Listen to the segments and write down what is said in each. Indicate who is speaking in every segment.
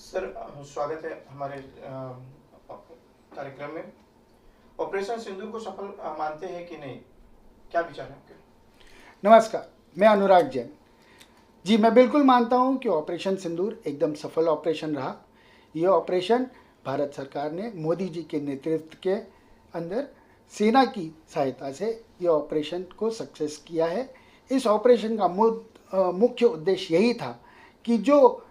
Speaker 1: Sir, स्वागत है हमारे कार्यक्रम में। ऑपरेशन सिंदूर को सफल मानते हैं कि नहीं, क्या विचार है आपके?
Speaker 2: नमस्कार, मैं अनुराग जैन। जी, मैं बिल्कुल मानता हूं कि ऑपरेशन सिंदूर एकदम सफल ऑपरेशन रहा। ये ऑपरेशन भारत सरकार ने मोदी जी के नेतृत्व के अंदर सेना की सहायता से ये ऑपरेशन को सक्सेस किया है। इस ऑपरेशन का मुख्य उद्देश्य यही था कि जो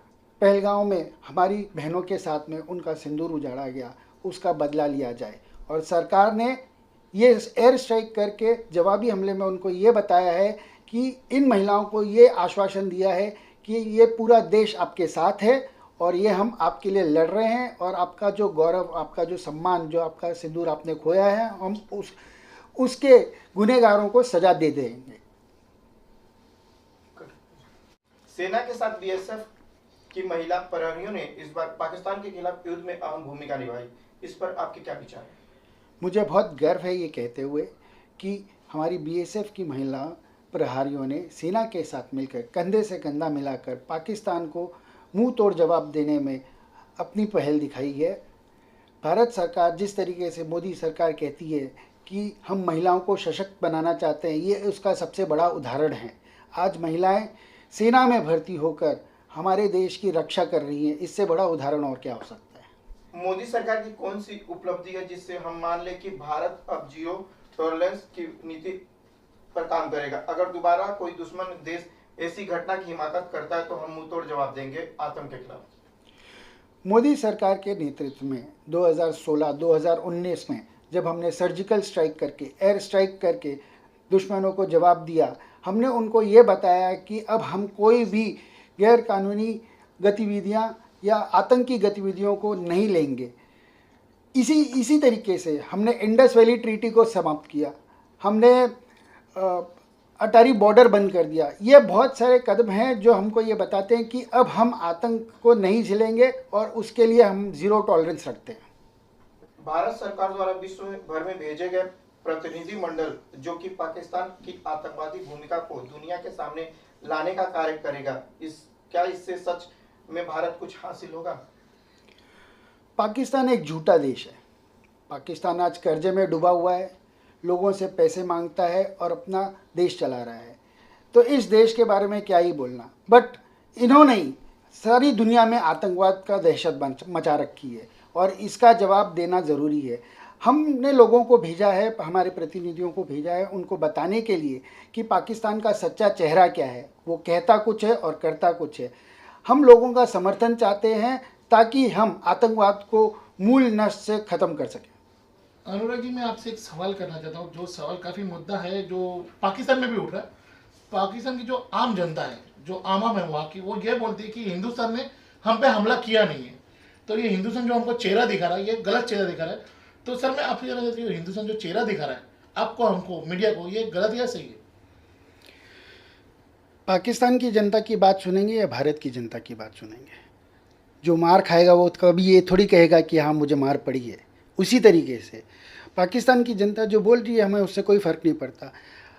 Speaker 2: पहलगांव में हमारी बहनों के साथ में उनका सिंदूर उजाड़ा गया, उसका बदला लिया जाए। और सरकार ने ये एयर स्ट्राइक करके जवाबी हमले में उनको ये बताया है कि इन महिलाओं को ये आश्वासन दिया है कि ये पूरा देश आपके साथ है और ये हम आपके लिए लड़ रहे हैं, और आपका जो गौरव, आपका जो सम्मान, जो आपका सिंदूर आपने खोया है, हम उसके गुनहगारों को सजा दे देंगे।
Speaker 1: सेना के साथ बीएसएफ की महिला प्रहरियों ने इस बार पाकिस्तान के खिलाफ युद्ध में अहम भूमिका निभाई। इस पर आपके क्या विचार हैं?
Speaker 2: मुझे बहुत गर्व है ये कहते हुए कि हमारी बीएसएफ की महिला प्रहरियों ने सेना के साथ मिलकर कंधे से कंधा मिलाकर पाकिस्तान को मुंह तोड़ जवाब देने में अपनी पहल दिखाई है। भारत सरकार जिस तरीके से मोदी सरकार कहती है कि हम महिलाओं को सशक्त बनाना चाहते हैं, ये उसका सबसे बड़ा उदाहरण है। आज महिलाएं सेना में भर्ती होकर हमारे देश की रक्षा कर रही हैं। इससे बड़ा उदाहरण और क्या हो सकता है?
Speaker 1: मोदी सरकार की कौन सी उपलब्धि है जिससे हम मान लें कि भारत अब जीरो टॉलरेंस की नीति पर काम करेगा? अगर दोबारा कोई दुश्मन देश ऐसी घटना की हिमाकत करता है तो हम मुंह तोड़ जवाब देंगे आतंक के खिलाफ।
Speaker 2: मोदी सरकार के नेतृत्व में 2016-2019 में जब हमने सर्जिकल स्ट्राइक करके, एयर स्ट्राइक करके दुश्मनों को जवाब दिया, हमने उनको ये बताया कि अब हम कोई भी गैर कानूनी गतिविधियां या आतंकी गतिविधियों को नहीं लेंगे। इसी तरीके से हमने इंडस वैली ट्रीटी को समाप्त किया। हमने अटारी बॉर्डर बंद कर दिया। ये बहुत सारे कदम हैं जो हमको ये बताते हैं कि अब हम आतंक को नहीं झेलेंगे और उसके लिए हम जीरो टॉलरेंस रखते हैं।
Speaker 1: भारत सरकार द्वारा विश्व भर में भेजे गए प्रतिनिधि मंडल जो कि पाकिस्तान की आतंकवादी भूमिका को दुनिया के सामने लाने का कार्य करेगा, क्या इससे सच में भारत कुछ हासिल होगा?
Speaker 2: पाकिस्तान एक झूठा देश है। पाकिस्तान आज कर्जे में डूबा हुआ है, लोगों से पैसे मांगता है और अपना देश चला रहा है। तो इस देश के बारे में क्या ही बोलना। बट इन्होंने ही सारी दुनिया में आतंकवाद का दहशत मचा रखी है और इसका जवाब देना ज़रूरी है। हमने लोगों को भेजा है, हमारे प्रतिनिधियों को भेजा है उनको बताने के लिए कि पाकिस्तान का सच्चा चेहरा क्या है। वो कहता कुछ है और करता कुछ है। हम लोगों का समर्थन चाहते हैं ताकि हम आतंकवाद को मूल नष्ट से ख़त्म कर सकें।
Speaker 3: अनुराग जी, मैं आपसे एक सवाल करना चाहता हूँ, जो सवाल काफ़ी मुद्दा है, जो पाकिस्तान में भी उठ रहा है। पाकिस्तान की जो आम जनता है, जो आवाम है वहाँ की, वो ये बोलती है कि हिंदुस्तान ने हम पे हमला किया नहीं है। तो ये हिंदुस्तान जो हमको चेहरा दिखा रहा है, ये गलत चेहरा दिखा रहा है। तो सर, मैं आपसे जानना चाहती हूँ, हिंदुस्तान जो चेहरा दिखा रहा है आपको, हमको, मीडिया को, ये गलत या सही है?
Speaker 2: पाकिस्तान की जनता की बात सुनेंगे या भारत की जनता की बात सुनेंगे? जो मार खाएगा वो कभी ये थोड़ी कहेगा कि हाँ मुझे मार पड़ी है। उसी तरीके से पाकिस्तान की जनता जो बोल रही है, हमें उससे कोई फ़र्क नहीं पड़ता।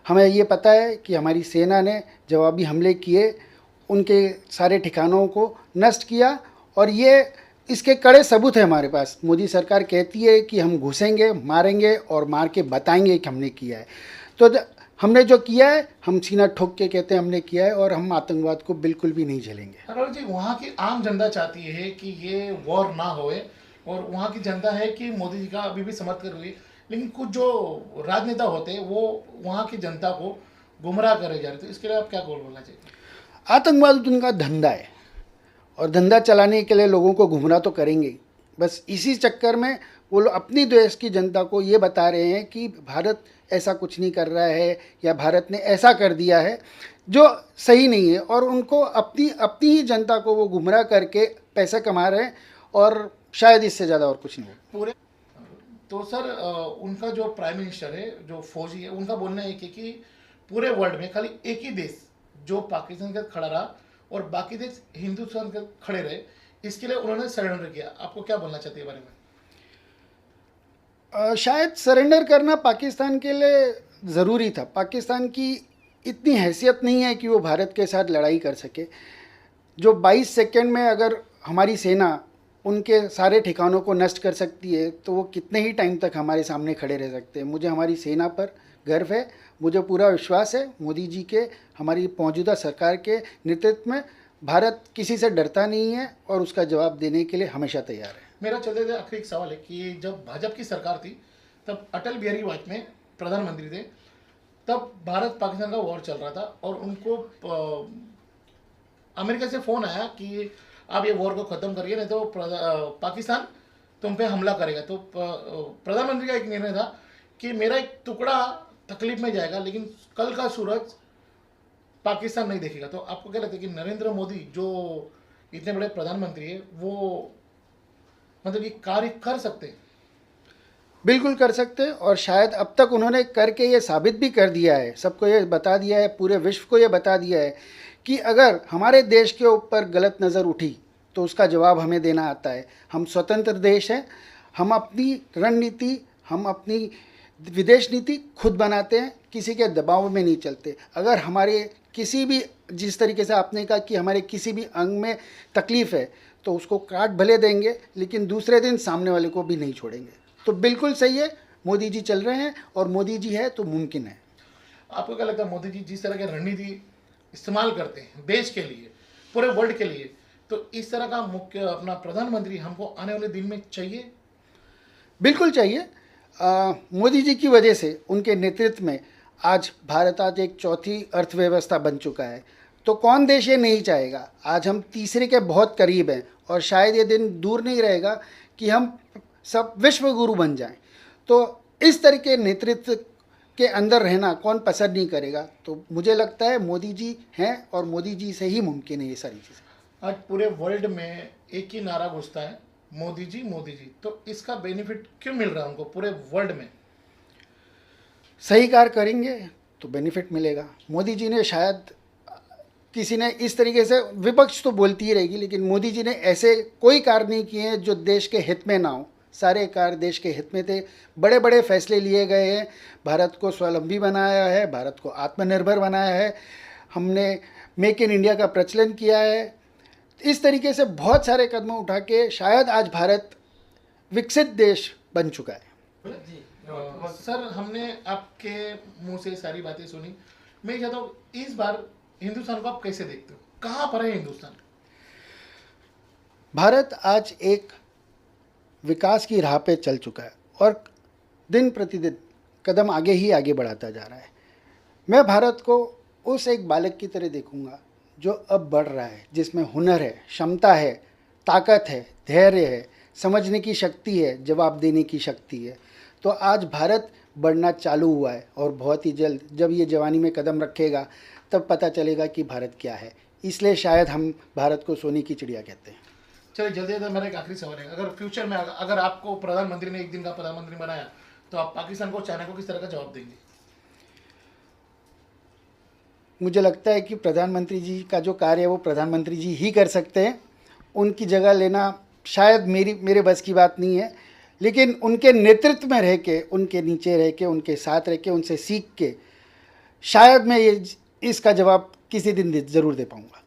Speaker 2: हमें ये पता है कि हमारी सेना ने जवाबी हमले किए, उनके सारे ठिकानों को नष्ट किया, और ये इसके कड़े सबूत है हमारे पास। मोदी सरकार कहती है कि हम घुसेंगे, मारेंगे और मार के बताएंगे कि हमने किया है। तो हमने जो किया है, हम सीना ठोक के कहते हैं हमने किया है, और हम आतंकवाद को बिल्कुल भी नहीं झेलेंगे।
Speaker 3: अनुराग जी, वहाँ की आम जनता चाहती है कि ये वॉर ना होए, और वहाँ की जनता है कि मोदी जी का अभी भी समर्थन हुई, लेकिन कुछ जो राजनेता होते हैं वो वहाँ की जनता को गुमराह करे जा रहे। तो इसके लिए आप क्या बोलना चाहिए?
Speaker 2: आतंकवाद उनका धंधा है और धंधा चलाने के लिए लोगों को गुमराह तो करेंगे ही। बस इसी चक्कर में वो लोग अपनी देश की जनता को ये बता रहे हैं कि भारत ऐसा कुछ नहीं कर रहा है या भारत ने ऐसा कर दिया है, जो सही नहीं है। और उनको अपनी ही जनता को वो गुमराह करके पैसे कमा रहे हैं, और शायद इससे ज़्यादा और कुछ नहीं है
Speaker 3: पूरे। तो सर, उनका जो प्राइम मिनिस्टर है, जो फौजी है, उनका बोलना है कि पूरे वर्ल्ड में खाली एक ही देश जो पाकिस्तान के साथ खड़ा रहा और बाकी देश हिंदुस्तान के खड़े रहे, इसके लिए उन्होंने सरेंडर किया। आपको क्या बोलना चाहते हैं बारे में?
Speaker 2: शायद सरेंडर करना पाकिस्तान के लिए ज़रूरी था। पाकिस्तान की इतनी हैसियत नहीं है कि वो भारत के साथ लड़ाई कर सके। जो 22 सेकंड में अगर हमारी सेना उनके सारे ठिकानों को नष्ट कर सकती है तो वो कितने ही टाइम तक हमारे सामने खड़े रह सकते हैं। मुझे हमारी सेना पर गर्व है, मुझे पूरा विश्वास है मोदी जी के, हमारी मौजूदा सरकार के नेतृत्व में भारत किसी से डरता नहीं है और उसका जवाब देने के लिए हमेशा तैयार है।
Speaker 3: मेरा चलते थे आखिरी एक सवाल है कि जब भाजपा की सरकार थी तब अटल बिहारी वाजपेयी प्रधानमंत्री थे, तब भारत पाकिस्तान का वॉर चल रहा था और उनको अमेरिका से फ़ोन आया कि आप ये वॉर को ख़त्म करिए नहीं तो पाकिस्तान तुम पे हमला करेगा। तो प्रधानमंत्री का एक निर्णय था कि मेरा एक टुकड़ा तकलीफ में जाएगा लेकिन कल का सूरज पाकिस्तान नहीं देखेगा। तो आपको क्या लगता है कि नरेंद्र मोदी जो इतने बड़े प्रधानमंत्री है वो मतलब ये कार्य कर सकते हैं?
Speaker 2: बिल्कुल कर सकते हैं और शायद अब तक उन्होंने करके ये साबित भी कर दिया है, सबको ये बता दिया है, पूरे विश्व को ये बता दिया है कि अगर हमारे देश के ऊपर गलत नज़र उठी तो उसका जवाब हमें देना आता है। हम स्वतंत्र देश हैं, हम अपनी रणनीति, हम अपनी विदेश नीति खुद बनाते हैं, किसी के दबाव में नहीं चलते। अगर हमारे किसी भी, जिस तरीके से आपने कहा कि हमारे किसी भी अंग में तकलीफ़ है तो उसको काट भले देंगे लेकिन दूसरे दिन सामने वाले को भी नहीं छोड़ेंगे। तो बिल्कुल सही है, मोदी जी चल रहे हैं और मोदी जी है तो मुमकिन है।
Speaker 3: आपको क्या लगता है मोदी जी जिस तरह की रणनीति इस्तेमाल करते हैं देश के लिए, पूरे वर्ल्ड के लिए, तो इस तरह का मुख्य अपना प्रधानमंत्री हमको आने वाले दिन में चाहिए?
Speaker 2: बिल्कुल चाहिए। मोदी जी की वजह से, उनके नेतृत्व में आज भारत आज एक चौथी अर्थव्यवस्था बन चुका है। तो कौन देश ये नहीं चाहेगा? आज हम तीसरे के बहुत करीब हैं और शायद ये दिन दूर नहीं रहेगा कि हम सब विश्व गुरु बन जाएं। तो इस तरह के नेतृत्व के अंदर रहना कौन पसंद नहीं करेगा? तो मुझे लगता है मोदी जी हैं और मोदी जी से ही मुमकिन है ये सारी चीज़ें।
Speaker 3: आज पूरे वर्ल्ड में एक ही नारा घुसता है, मोदी जी मोदी जी। तो इसका बेनिफिट क्यों मिल रहा है उनको पूरे वर्ल्ड में?
Speaker 2: सही कार्य करेंगे तो बेनिफिट मिलेगा। मोदी जी ने शायद, किसी ने इस तरीके से, विपक्ष तो बोलती ही रहेगी, लेकिन मोदी जी ने ऐसे कोई कार्य नहीं किए हैं जो देश के हित में ना हो। सारे कार्य देश के हित में थे, बड़े बड़े फैसले लिए गए हैं, भारत को स्वावलंबी बनाया है, भारत को आत्मनिर्भर बनाया है, हमने मेक इन इंडिया का प्रचलन किया है। इस तरीके से बहुत सारे कदम उठा के शायद आज भारत विकसित देश बन चुका है।
Speaker 3: सर, हमने आपके मुंह से सारी बातें सुनी। मैं चाहता हूँ इस बार हिंदुस्तान को आप कैसे देखते हो? कहाँ पर है हिंदुस्तान?
Speaker 2: भारत आज एक विकास की राह पे चल चुका है और दिन प्रतिदिन कदम आगे ही आगे बढ़ाता जा रहा है। मैं भारत को उस एक बालक की तरह देखूंगा जो अब बढ़ रहा है, जिसमें हुनर है, क्षमता है, ताकत है, धैर्य है, समझने की शक्ति है, जवाब देने की शक्ति है। तो आज भारत बढ़ना चालू हुआ है और बहुत ही जल्द जब ये जवानी में कदम रखेगा तब पता चलेगा कि भारत क्या है। इसलिए शायद हम भारत को सोने की चिड़िया कहते हैं।
Speaker 3: चलिए जल्दी जल्दी मेरा एक आखिरी सवाल है, अगर फ्यूचर में अगर आपको प्रधानमंत्री ने एक दिन का प्रधानमंत्री बनाया तो आप पाकिस्तान को, चाइना को किस तरह का जवाब देंगे?
Speaker 2: मुझे लगता है कि प्रधानमंत्री जी का जो कार्य है वो प्रधानमंत्री जी ही कर सकते हैं। उनकी जगह लेना शायद मेरे बस की बात नहीं है, लेकिन उनके नेतृत्व में रह के, उनके नीचे रह के, उनके साथ रह के, उनसे सीख के शायद मैं ये इसका जवाब किसी दिन ज़रूर दे पाऊँगा।